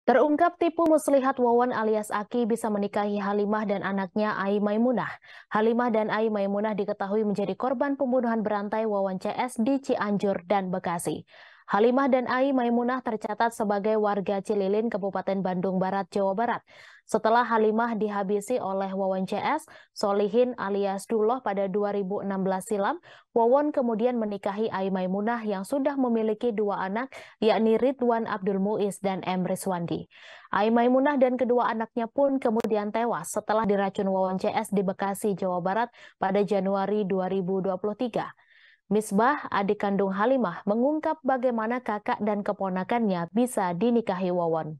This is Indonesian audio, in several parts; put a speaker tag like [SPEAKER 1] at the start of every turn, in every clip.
[SPEAKER 1] Terungkap tipu muslihat Wawan alias Aki bisa menikahi Halimah dan anaknya Ai Maimunah. Halimah dan Ai Maimunah diketahui menjadi korban pembunuhan berantai Wawan CS di Cianjur dan Bekasi. Halimah dan Ai Maimunah tercatat sebagai warga Cililin, Kabupaten Bandung Barat, Jawa Barat. Setelah Halimah dihabisi oleh Wawan CS, Solihin alias Duloh pada 2016 silam, Wawan kemudian menikahi Ai Maimunah yang sudah memiliki dua anak, yakni Ridwan Abdul Muiz dan M. Rizwandi. Ai Maimunah dan kedua anaknya pun kemudian tewas setelah diracun Wawan CS di Bekasi, Jawa Barat pada Januari 2023. Misbah, adik kandung Halimah, mengungkap bagaimana kakak dan keponakannya bisa dinikahi Wawan.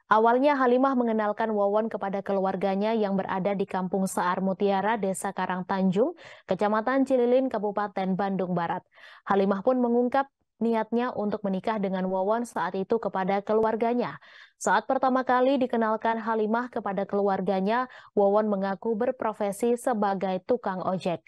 [SPEAKER 1] Awalnya Halimah mengenalkan Wawan kepada keluarganya yang berada di Kampung Saar Mutiara, Desa Karangtanjung, Kecamatan Cililin, Kabupaten Bandung Barat. Halimah pun mengungkap niatnya untuk menikah dengan Wawan saat itu kepada keluarganya. Saat pertama kali dikenalkan Halimah kepada keluarganya, Wawan mengaku berprofesi sebagai tukang ojek.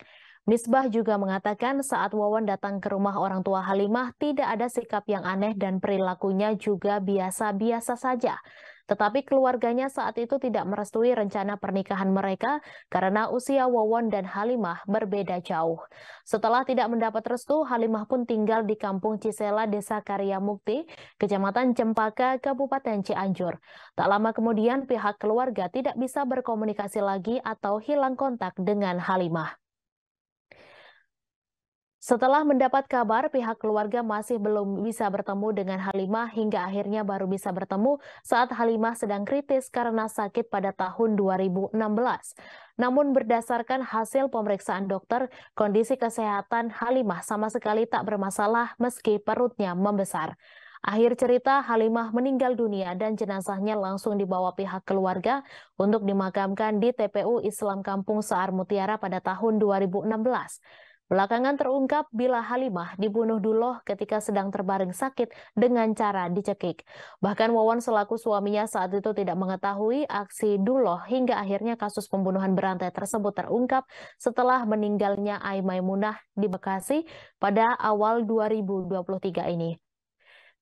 [SPEAKER 1] Misbah juga mengatakan saat Wawan datang ke rumah orang tua Halimah tidak ada sikap yang aneh dan perilakunya juga biasa-biasa saja. Tetapi keluarganya saat itu tidak merestui rencana pernikahan mereka karena usia Wawan dan Halimah berbeda jauh. Setelah tidak mendapat restu, Halimah pun tinggal di Kampung Cisela, Desa Karya Mukti, Kecamatan Cempaka, Kabupaten Cianjur. Tak lama kemudian pihak keluarga tidak bisa berkomunikasi lagi atau hilang kontak dengan Halimah. Setelah mendapat kabar, pihak keluarga masih belum bisa bertemu dengan Halimah hingga akhirnya baru bisa bertemu saat Halimah sedang kritis karena sakit pada tahun 2016. Namun berdasarkan hasil pemeriksaan dokter, kondisi kesehatan Halimah sama sekali tak bermasalah meski perutnya membesar. Akhir cerita, Halimah meninggal dunia dan jenazahnya langsung dibawa pihak keluarga untuk dimakamkan di TPU Islam Kampung Saar Mutiara pada tahun 2016. Belakangan terungkap bila Halimah dibunuh Duloh ketika sedang terbaring sakit dengan cara dicekik. Bahkan Wawan selaku suaminya saat itu tidak mengetahui aksi Duloh hingga akhirnya kasus pembunuhan berantai tersebut terungkap setelah meninggalnya Ai Maimunah di Bekasi pada awal 2023 ini.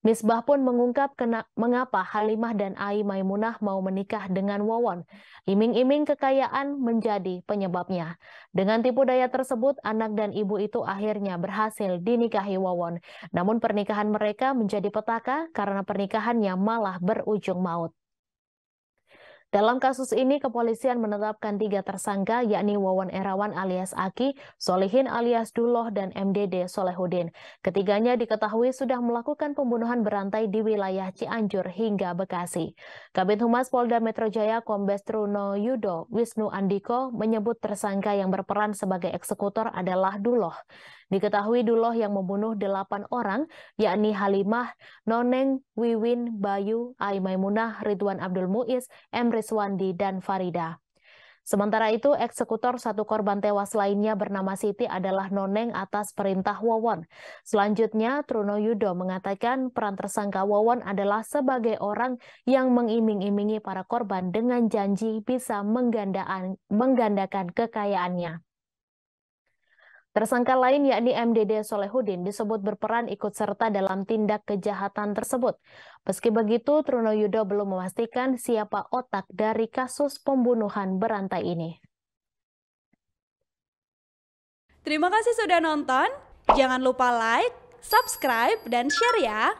[SPEAKER 1] Misbah pun mengungkap mengapa Halimah dan Ai Maimunah mau menikah dengan Wawan. Iming-iming kekayaan menjadi penyebabnya. Dengan tipu daya tersebut, anak dan ibu itu akhirnya berhasil dinikahi Wawan. Namun pernikahan mereka menjadi petaka karena pernikahannya malah berujung maut. Dalam kasus ini, kepolisian menetapkan 3 tersangka, yakni Wawan Erawan alias Aki, Solihin alias Duloh, dan MDD Solehudin. Ketiganya diketahui sudah melakukan pembunuhan berantai di wilayah Cianjur hingga Bekasi. Kabid Humas Polda Metro Jaya Kombes Truno Yudo Wisnu Andiko menyebut tersangka yang berperan sebagai eksekutor adalah Duloh. Diketahui Duloh yang membunuh 8 orang, yakni Halimah, Noneng, Wiwin, Bayu, Ai Maimunah, Ridwan Abdul Muiz, M. Rizwandi, dan Farida. Sementara itu, eksekutor satu korban tewas lainnya bernama Siti adalah Noneng atas perintah Wawan. Selanjutnya, Truno Yudo mengatakan peran tersangka Wawan adalah sebagai orang yang mengiming-imingi para korban dengan janji bisa menggandakan kekayaannya. Tersangka lain yakni MDD Solehudin disebut berperan ikut serta dalam tindak kejahatan tersebut. Meski begitu, Truno Yudo belum memastikan siapa otak dari kasus pembunuhan berantai ini.
[SPEAKER 2] Terima kasih sudah nonton. Jangan lupa like, subscribe, dan share ya.